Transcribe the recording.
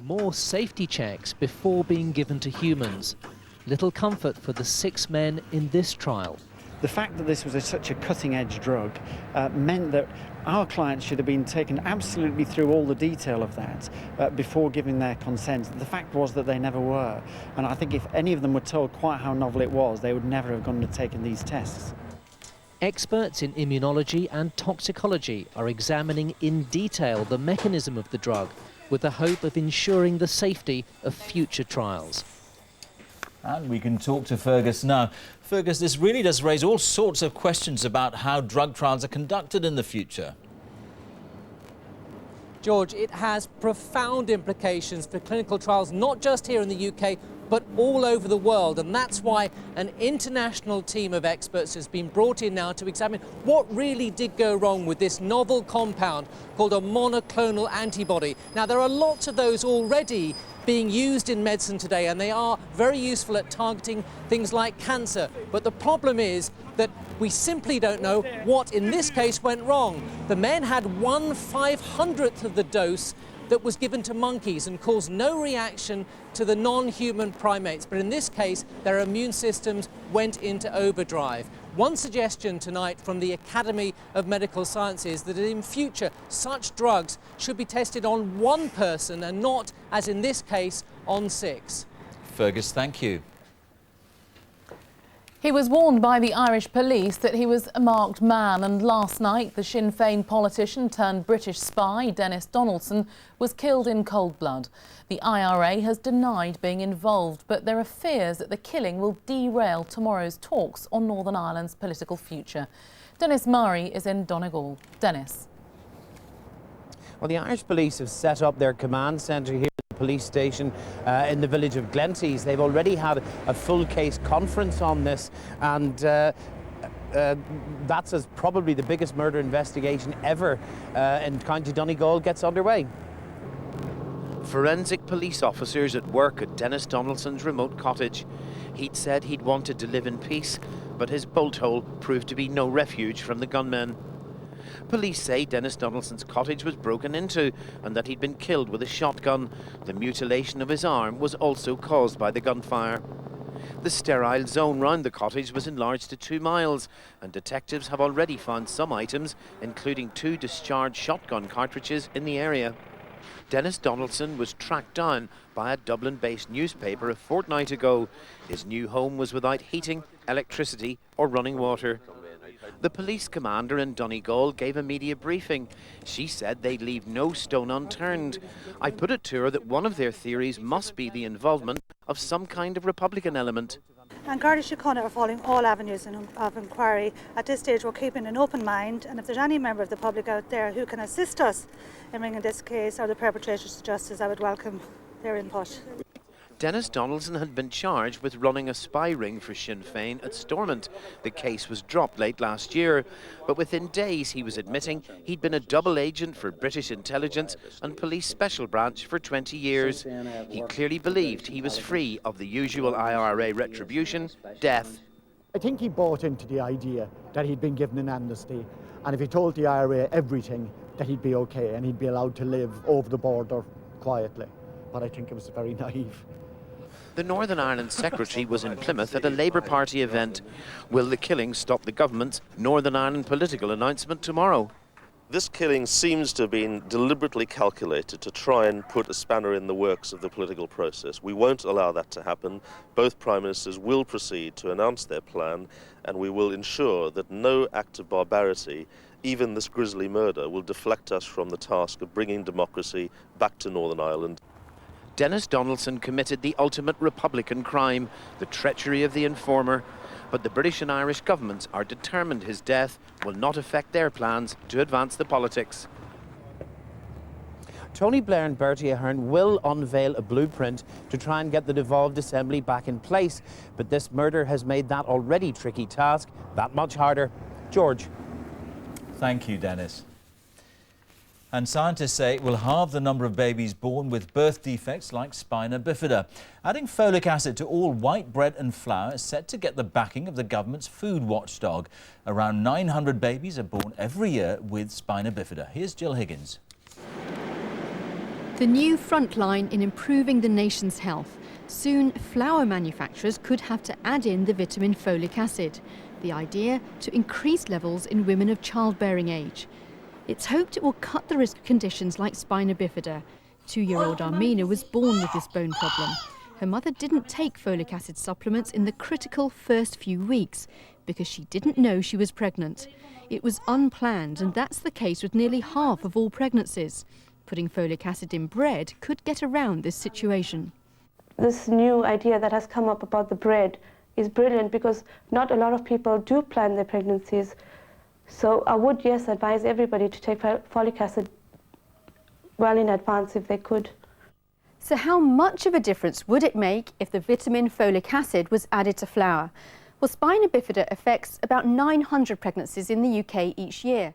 More safety checks before being given to humans. Little comfort for the 6 men in this trial. The fact that this was such a cutting-edge drug meant that our clients should have been taken absolutely through all the detail of that before giving their consent. The fact was that they never were. And I think if any of them were told quite how novel it was, they would never have gone to taken these tests. Experts in immunology and toxicology are examining in detail the mechanism of the drug, with the hope of ensuring the safety of future trials. And we can talk to Fergus now. Fergus, this really does raise all sorts of questions about how drug trials are conducted in the future. George, it has profound implications for clinical trials, not just here in the UK, but all over the world. And that's why an international team of experts has been brought in now to examine what really did go wrong with this novel compound called a monoclonal antibody. Now, there are lots of those already being used in medicine today, and they are very useful at targeting things like cancer. But the problem is that we simply don't know what, in this case, went wrong. The men had 1/500th of the dose that was given to monkeys and caused no reaction to the non-human primates. But in this case, their immune systems went into overdrive. One suggestion tonight from the Academy of Medical Sciences that in future such drugs should be tested on 1 person and not, as in this case, on 6. Fergus, thank you. He was warned by the Irish police that he was a marked man, and last night the Sinn Féin politician turned British spy Dennis Donaldson was killed in cold blood. The IRA has denied being involved, but there are fears that the killing will derail tomorrow's talks on Northern Ireland's political future. Dennis Murray is in Donegal. Dennis. Well, the Irish police have set up their command centre here at the police station in the village of Glenties. They've already had a full case conference on this, and that's as probably the biggest murder investigation ever in County Donegal gets underway. Forensic police officers at work at Dennis Donaldson's remote cottage. He'd said he'd wanted to live in peace, but his bolt hole proved to be no refuge from the gunmen. Police say Dennis Donaldson's cottage was broken into and that he'd been killed with a shotgun. The mutilation of his arm was also caused by the gunfire. The sterile zone round the cottage was enlarged to 2 miles, and detectives have already found some items, including 2 discharged shotgun cartridges in the area. Dennis Donaldson was tracked down by a Dublin-based newspaper a fortnight ago. His new home was without heating, electricity or running water. The police commander in Donegal gave a media briefing. She said they'd leave no stone unturned. I put it to her that one of their theories must be the involvement of some kind of Republican element. And Garda Síochána are following all avenues of inquiry. At this stage we're keeping an open mind, and if there's any member of the public out there who can assist us in bringing this case or the perpetrators to justice, I would welcome their input. Dennis Donaldson had been charged with running a spy ring for Sinn Féin at Stormont. The case was dropped late last year, but within days he was admitting he'd been a double agent for British intelligence and police special branch for 20 years. He clearly believed he was free of the usual IRA retribution, death. I think he bought into the idea that he'd been given an amnesty, and if he told the IRA everything, that he'd be okay and he'd be allowed to live over the border quietly. But I think it was very naive. The Northern Ireland Secretary was in Plymouth at a Labour Party event. Will the killing stop the government's Northern Ireland political announcement tomorrow? This killing seems to have been deliberately calculated to try and put a spanner in the works of the political process. We won't allow that to happen. Both Prime Ministers will proceed to announce their plan, and we will ensure that no act of barbarity, even this grisly murder, will deflect us from the task of bringing democracy back to Northern Ireland. Dennis Donaldson committed the ultimate Republican crime, the treachery of the informer. But the British and Irish governments are determined his death will not affect their plans to advance the politics. Tony Blair and Bertie Ahern will unveil a blueprint to try and get the devolved assembly back in place. But this murder has made that already tricky task that much harder. George. Thank you, Dennis. And scientists say it will halve the number of babies born with birth defects like spina bifida. Adding folic acid to all white bread and flour is set to get the backing of the government's food watchdog. Around 900 babies are born every year with spina bifida. Here's Jill Higgins. The new frontline in improving the nation's health. Soon, flour manufacturers could have to add in the vitamin folic acid. The idea to increase levels in women of childbearing age. It's hoped it will cut the risk of conditions like spina bifida. 2-year-old Armina was born with this bone problem. Her mother didn't take folic acid supplements in the critical first few weeks because she didn't know she was pregnant. It was unplanned, and that's the case with nearly half of all pregnancies. Putting folic acid in bread could get around this situation. This new idea that has come up about the bread is brilliant because not a lot of people do plan their pregnancies. So I would, yes, advise everybody to take folic acid well in advance if they could. So how much of a difference would it make if the vitamin folic acid was added to flour? Well, spina bifida affects about 900 pregnancies in the UK each year.